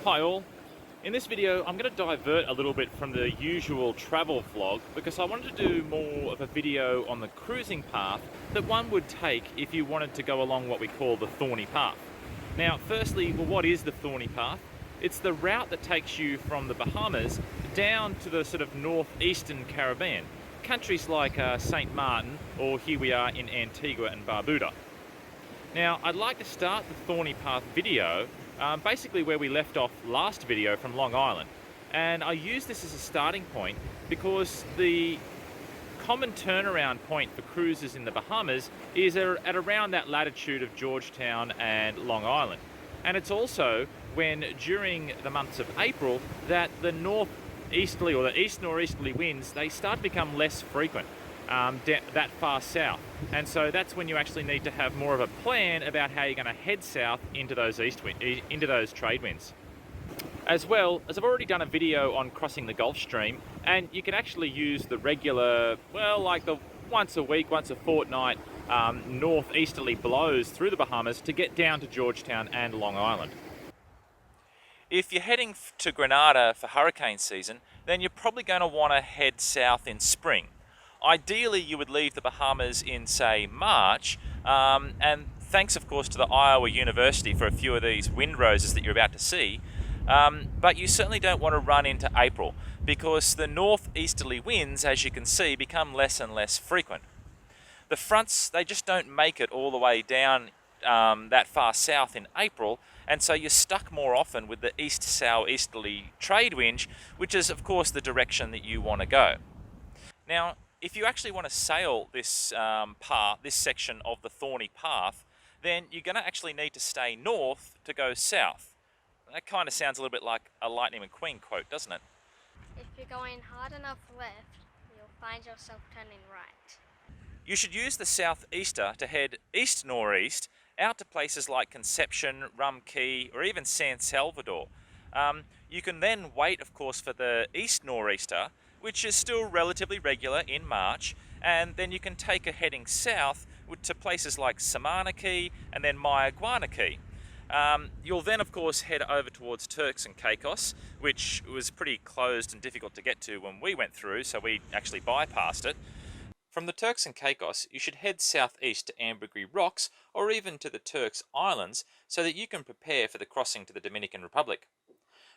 Hi all. In this video I'm going to divert a little bit from the usual travel vlog because I wanted to do more of a video on the cruising path that one would take if you wanted to go along what we call the Thorny Path. Now firstly, well, what is the Thorny Path? It's the route that takes you from the Bahamas down to the sort of northeastern Caribbean, countries like St. Martin, or here we are in Antigua and Barbuda. Now I'd like to start the Thorny Path video basically where we left off last video from Long Island, and I use this as a starting point because the common turnaround point for cruises in the Bahamas is at around that latitude of Georgetown and Long Island, and it's also when during the months of April that the northeasterly or the east northeasterly winds, they start to become less frequent that far south, and so that's when you actually need to have more of a plan about how you're going to head south into those trade winds. As well as I've already done a video on crossing the Gulf Stream, and you can actually use the regular, well, like the once a week, once a fortnight northeasterly blows through the Bahamas to get down to Georgetown and Long Island. If you're heading to Grenada for hurricane season, then you're probably going to want to head south in spring. Ideally, you would leave the Bahamas in, say, March, and thanks, of course, to the Iowa University for a few of these wind roses that you're about to see, but you certainly don't want to run into April because the northeasterly winds, as you can see, become less and less frequent. The fronts, they just don't make it all the way down that far south in April, and so you're stuck more often with the east-southeasterly trade wind, which is, of course, the direction that you want to go. Now, if you actually want to sail this this section of the Thorny Path, then you're going to actually need to stay north to go south. That kind of sounds a little bit like a Lightning McQueen quote, doesn't it? If you're going hard enough left, you'll find yourself turning right. You should use the southeaster to head east-northeast out to places like Conception, Rum Cay, or even San Salvador. You can then wait, of course, for the east-northeaster, which is still relatively regular in March, and then you can take a heading south to places like Samana Cay and then Mayaguana Cay. You'll then, of course, head over towards Turks and Caicos, which was pretty closed and difficult to get to when we went through, so we actually bypassed it. From the Turks and Caicos, you should head southeast to Ambergris Rocks or even to the Turks Islands so that you can prepare for the crossing to the Dominican Republic.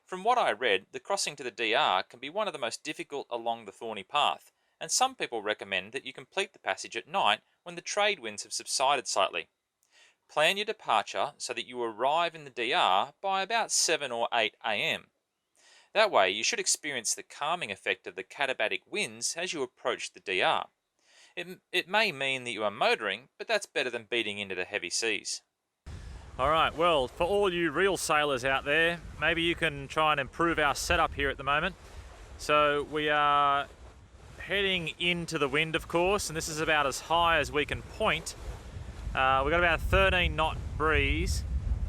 From what I read, the crossing to the DR can be one of the most difficult along the Thorny Path, and some people recommend that you complete the passage at night when the trade winds have subsided slightly. Plan your departure so that you arrive in the DR by about 7 or 8 a.m. That way you should experience the calming effect of the katabatic winds as you approach the DR. It may mean that you are motoring, but that's better than beating into the heavy seas. Alright, well, for all you real sailors out there, maybe you can try and improve our setup here at the moment. So we are heading into the wind, of course, and this is about as high as we can point. We've got about a 13 knot breeze,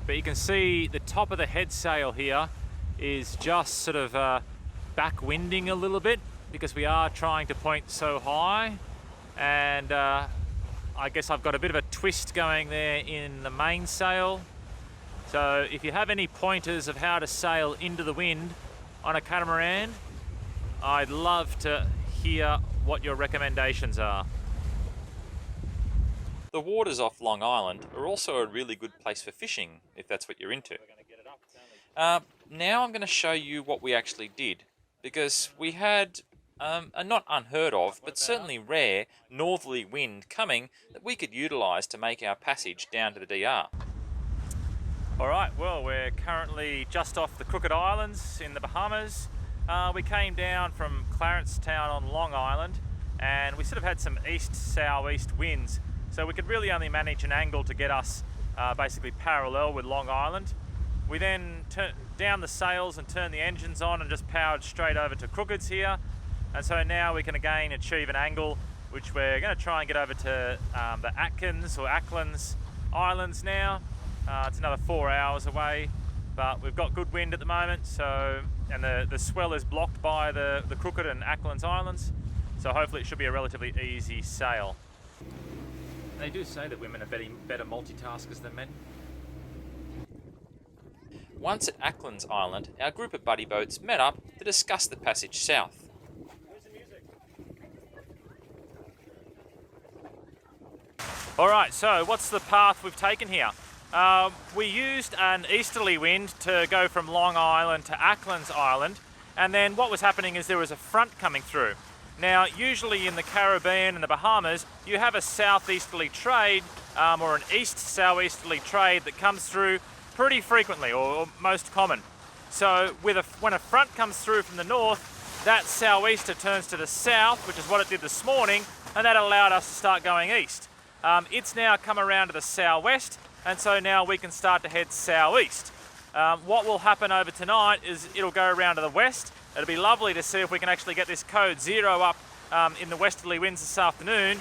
but you can see the top of the head sail here is just sort of backwinding a little bit because we are trying to point so high, and I guess I've got a bit of a twist going there in the mainsail. So if you have any pointers of how to sail into the wind on a catamaran, I'd love to hear what your recommendations are. The waters off Long Island are also a really good place for fishing, if that's what you're into. Now I'm going to show you what we actually did, because we had a not unheard of, but certainly rare, northerly wind coming that we could utilise to make our passage down to the DR. Alright, well, we're currently just off the Crooked Islands in the Bahamas. We came down from Clarencetown on Long Island, and we sort of had some east-southeast winds, so we could really only manage an angle to get us basically parallel with Long Island. We then turned down the sails and turned the engines on and just powered straight over to Crooked's here. And so now we can again achieve an angle, which we're going to try and get over to the Acklins or Acklins Islands now. It's another 4 hours away, but we've got good wind at the moment, so, and the swell is blocked by the Crooked and Acklins Islands, so hopefully it should be a relatively easy sail. They do say that women are better multitaskers than men. Once at Acklins Island, our group of buddy boats met up to discuss the passage south. Alright, so what's the path we've taken here? We used an easterly wind to go from Long Island to Acklins Island, and then what was happening is there was a front coming through. Now, usually in the Caribbean and the Bahamas, you have a southeasterly trade or an east-southeasterly trade that comes through pretty frequently, or most common. So when a front comes through from the north, that southeaster turns to the south, which is what it did this morning, and that allowed us to start going east. It's now come around to the southwest, and so now we can start to head southeast. What will happen over tonight is it'll go around to the west. It'll be lovely to see if we can actually get this code 0 up in the westerly winds this afternoon.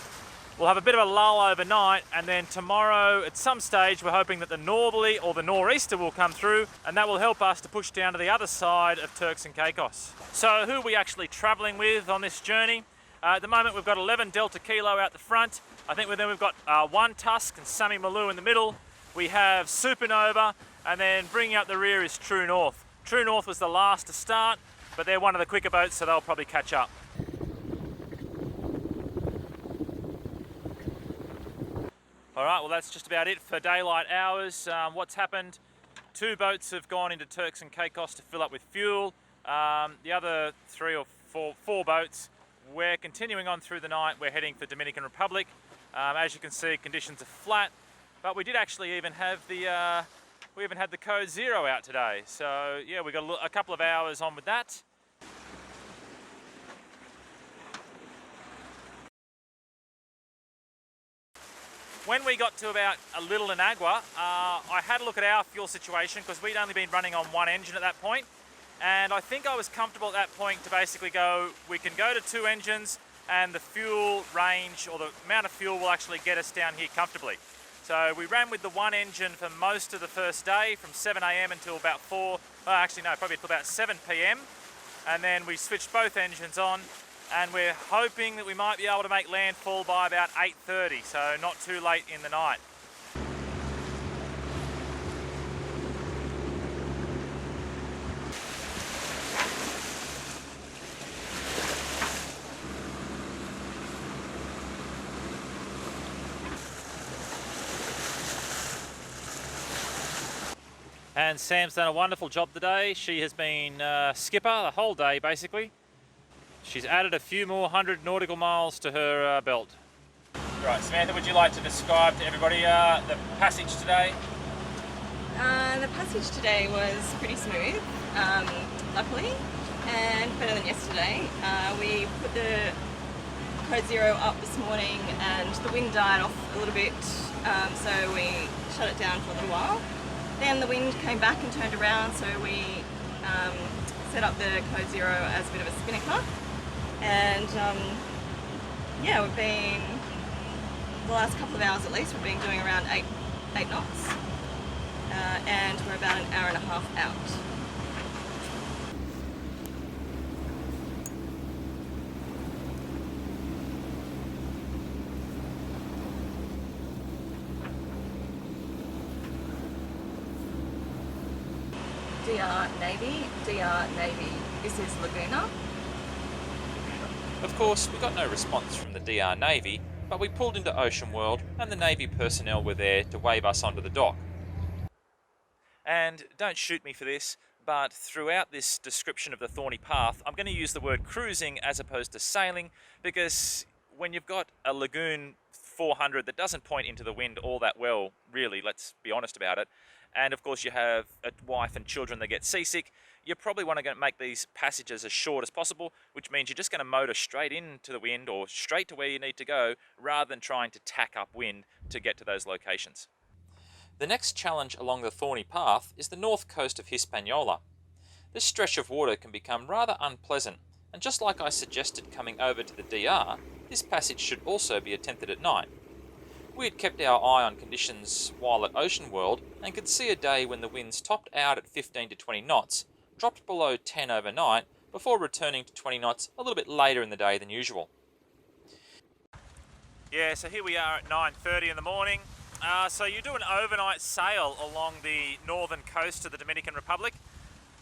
We'll have a bit of a lull overnight, and then tomorrow at some stage we're hoping that the northerly or the nor'easter will come through, and that will help us to push down to the other side of Turks and Caicos. So who are we actually travelling with on this journey? At the moment we've got 11 Delta Kilo out the front. I think then we've got 1 Tusk and Sammy Malou in the middle. We have Supernova, and then bringing up the rear is True North. True North was the last to start, but they're one of the quicker boats, so they'll probably catch up. Alright, well that's just about it for daylight hours. What's happened? 2 boats have gone into Turks and Caicos to fill up with fuel. The other 3 or 4 boats, we're continuing on through the night. We're heading for Dominican Republic. As you can see, conditions are flat, but we did actually even have the code 0 out today. So yeah, we got a couple of hours on with that. When we got to about a Little Inagua, I had a look at our fuel situation because we'd only been running on 1 engine at that point, and I think I was comfortable at that point to basically go, we can go to 2 engines and the fuel range or the amount of fuel will actually get us down here comfortably. So we ran with the 1 engine for most of the first day, from 7 AM until about probably until about 7 PM, and then we switched both engines on, and we're hoping that we might be able to make landfall by about 8:30, so not too late in the night. And Sam's done a wonderful job today. She has been skipper the whole day, basically. She's added a few more 100 nautical miles to her belt. Right, Samantha, would you like to describe to everybody the passage today? The passage today was pretty smooth, luckily, and better than yesterday. We put the code 0 up this morning and the wind died off a little bit, so we shut it down for a little while. Then the wind came back and turned around, so we set up the code 0 as a bit of a spinnaker. And yeah, we've been, the last couple of hours at least, we've been doing around 8 knots. And we're about an hour and a half out. DR Navy, DR Navy. This is Laguna. Of course, we got no response from the DR Navy, but we pulled into Ocean World and the Navy personnel were there to wave us onto the dock. And don't shoot me for this, but throughout this description of the Thorny Path, I'm going to use the word cruising as opposed to sailing, because when you've got a Lagoon 400 that doesn't point into the wind all that well, really, let's be honest about it, and of course you have a wife and children that get seasick, you probably want to make these passages as short as possible, which means you're just going to motor straight into the wind or straight to where you need to go, rather than trying to tack up wind to get to those locations. The next challenge along the Thorny Path is the north coast of Hispaniola. This stretch of water can become rather unpleasant, and just like I suggested coming over to the DR, this passage should also be attempted at night. We had kept our eye on conditions while at Ocean World and could see a day when the winds topped out at 15 to 20 knots, dropped below 10 overnight, before returning to 20 knots a little bit later in the day than usual. Yeah, so here we are at 9:30 in the morning. So you do an overnight sail along the northern coast of the Dominican Republic.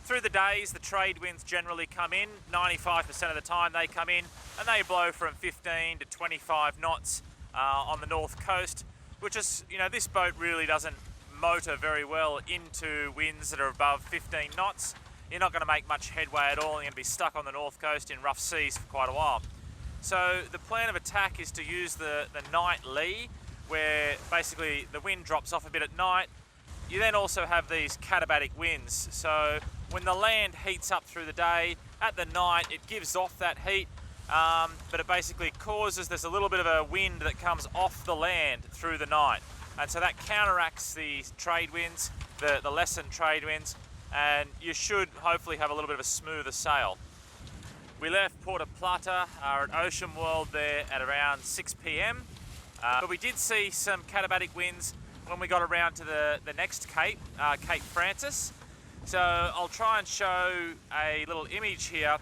Through the days, the trade winds generally come in. 95% of the time they come in, and they blow from 15 to 25 knots on the north coast, which is, you know, this boat really doesn't motor very well into winds that are above 15 knots. You're not going to make much headway at all. You're going to be stuck on the north coast in rough seas for quite a while. So the plan of attack is to use the night lee, where basically the wind drops off a bit at night. You then also have these katabatic winds. So when the land heats up through the day, at the night it gives off that heat, but it basically causes there's a little bit of a wind that comes off the land through the night. And so that counteracts the trade winds, the lessened trade winds, and you should hopefully have a little bit of a smoother sail. We left Puerto Plata at Ocean World there at around 6 p.m. But we did see some katabatic winds when we got around to the next Cape, Cape Francis. So I'll try and show a little image here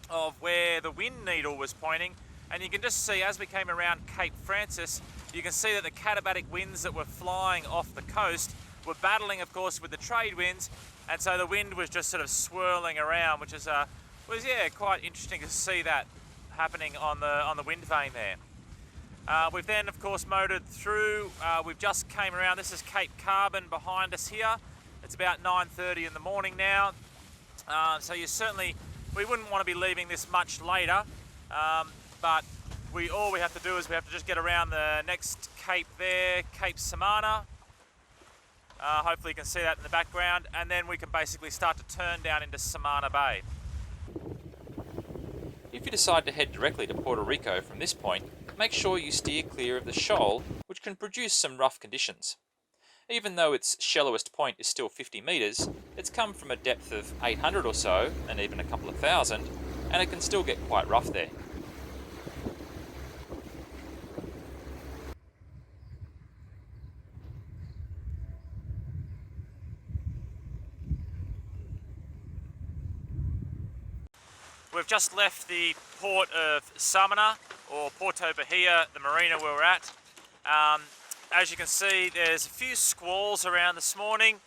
of where the wind needle was pointing, and you can just see as we came around Cape Francis, you can see that the katabatic winds that were flying off the coast were battling, of course, with the trade winds, and so the wind was just sort of swirling around, which is was quite interesting to see that happening on the wind vane there. We've then, of course, motored through. We've just came around. This is Cape Carbon behind us here. It's about 9:30 in the morning now. So we wouldn't want to be leaving this much later, but all we have to do is we have to just get around the next cape there, Cape Samana. Hopefully you can see that in the background, and then we can basically start to turn down into Samana Bay. If you decide to head directly to Puerto Rico from this point, make sure you steer clear of the shoal, which can produce some rough conditions. Even though its shallowest point is still 50 metres, it's come from a depth of 800 or so, and even a couple of thousand, and it can still get quite rough there. We've just left the port of Samana, or Puerto Bahia, the marina where we're at. As you can see, there's a few squalls around this morning,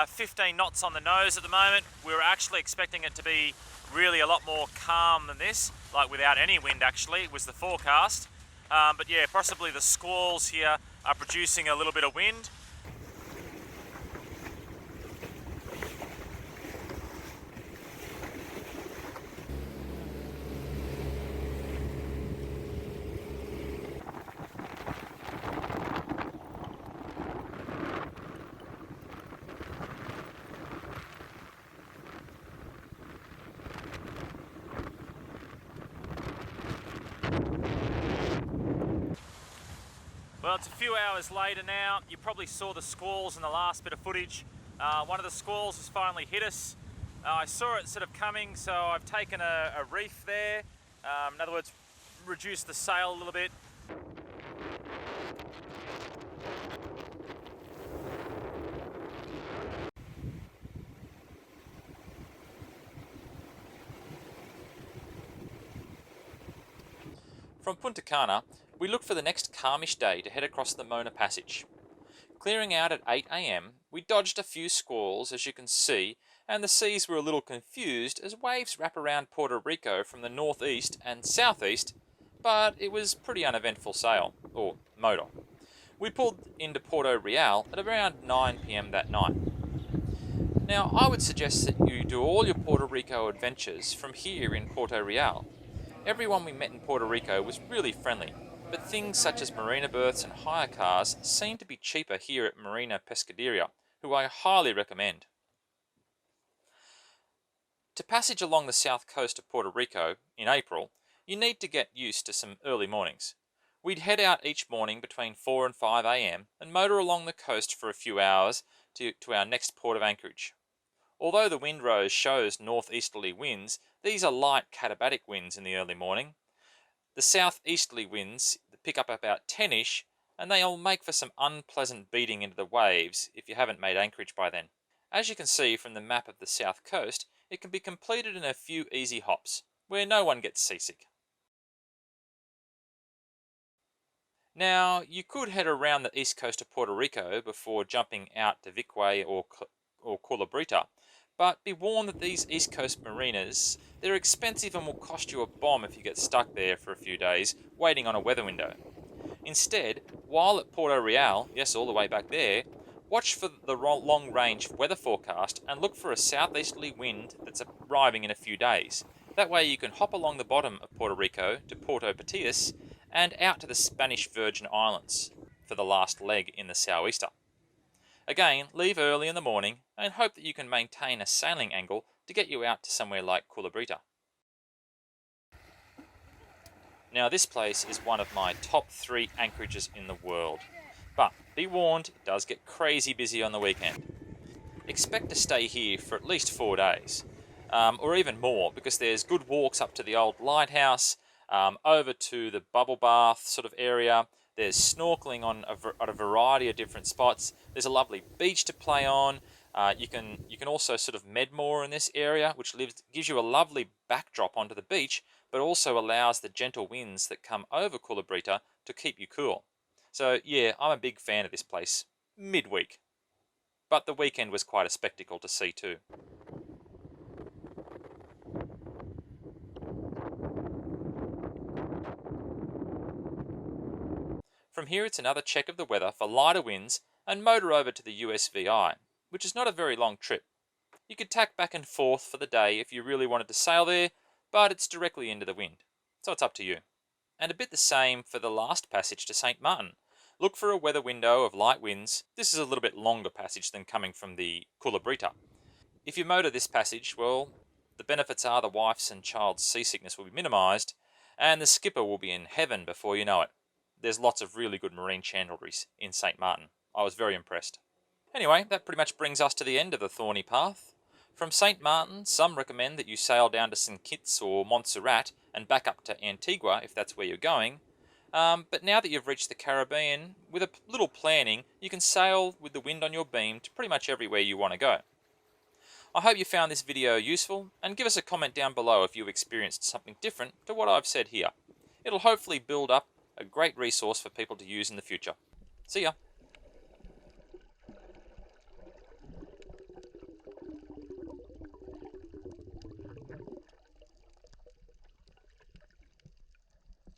15 knots on the nose at the moment. We were actually expecting it to be really a lot more calm than this, like without any wind actually, was the forecast. But yeah, possibly the squalls here are producing a little bit of wind. Well, it's a few hours later now. You probably saw the squalls in the last bit of footage. One of the squalls has finally hit us. I saw it sort of coming, so I've taken a reef there. In other words, reduced the sail a little bit. From Punta Cana, we looked for the next calmish day to head across the Mona Passage. Clearing out at 8 a.m, we dodged a few squalls, as you can see, and the seas were a little confused as waves wrap around Puerto Rico from the northeast and southeast, but it was pretty uneventful sail, or motor. We pulled into Puerto Real at around 9 p.m. that night. Now, I would suggest that you do all your Puerto Rico adventures from here in Puerto Real. Everyone we met in Puerto Rico was really friendly, but things such as marina berths and hire cars seem to be cheaper here at Marina Pescaderia, who I highly recommend. To passage along the south coast of Puerto Rico in April, you need to get used to some early mornings. We'd head out each morning between 4 and 5 a.m. and motor along the coast for a few hours to our next port of anchorage. Although the windrose shows northeasterly winds, these are light katabatic winds in the early morning. The southeasterly winds pick up about 10-ish, and they'll make for some unpleasant beating into the waves if you haven't made anchorage by then. As you can see from the map of the south coast, it can be completed in a few easy hops, where no one gets seasick. Now, you could head around the east coast of Puerto Rico before jumping out to Vicue or Culabrita, but be warned that these east coast marinas, they're expensive and will cost you a bomb if you get stuck there for a few days waiting on a weather window. Instead, while at Puerto Real, yes, all the way back there, watch for the long-range weather forecast and look for a southeasterly wind that's arriving in a few days. That way you can hop along the bottom of Puerto Rico to Puerto Patias and out to the Spanish Virgin Islands for the last leg in the sou'easter. Again, leave early in the morning and hope that you can maintain a sailing angle to get you out to somewhere like Culabrita. Now, this place is one of my top 3 anchorages in the world, but be warned, it does get crazy busy on the weekend. Expect to stay here for at least 4 days, or even more, because there's good walks up to the old lighthouse, over to the bubble bath sort of area. There's snorkeling on a variety of different spots. There's a lovely beach to play on. You can also sort of medmoor in this area, which gives you a lovely backdrop onto the beach, but also allows the gentle winds that come over Culabrita to keep you cool. So yeah, I'm a big fan of this place, midweek. But the weekend was quite a spectacle to see too. From here it's another check of the weather for lighter winds and motor over to the USVI, which is not a very long trip. You could tack back and forth for the day if you really wanted to sail there, but it's directly into the wind, so it's up to you. And a bit the same for the last passage to St. Martin. Look for a weather window of light winds. This is a little bit longer passage than coming from the Culabrita. If you motor this passage, well, the benefits are the wife's and child's seasickness will be minimised, and the skipper will be in heaven before you know it. There's lots of really good marine chandleries in St. Martin. I was very impressed. Anyway, that pretty much brings us to the end of the Thorny Path. From St. Martin, some recommend that you sail down to St. Kitts or Montserrat and back up to Antigua if that's where you're going. But now that you've reached the Caribbean, with a little planning, you can sail with the wind on your beam to pretty much everywhere you want to go. I hope you found this video useful, and give us a comment down below if you've experienced something different to what I've said here. It'll hopefully build up a great resource for people to use in the future. See ya!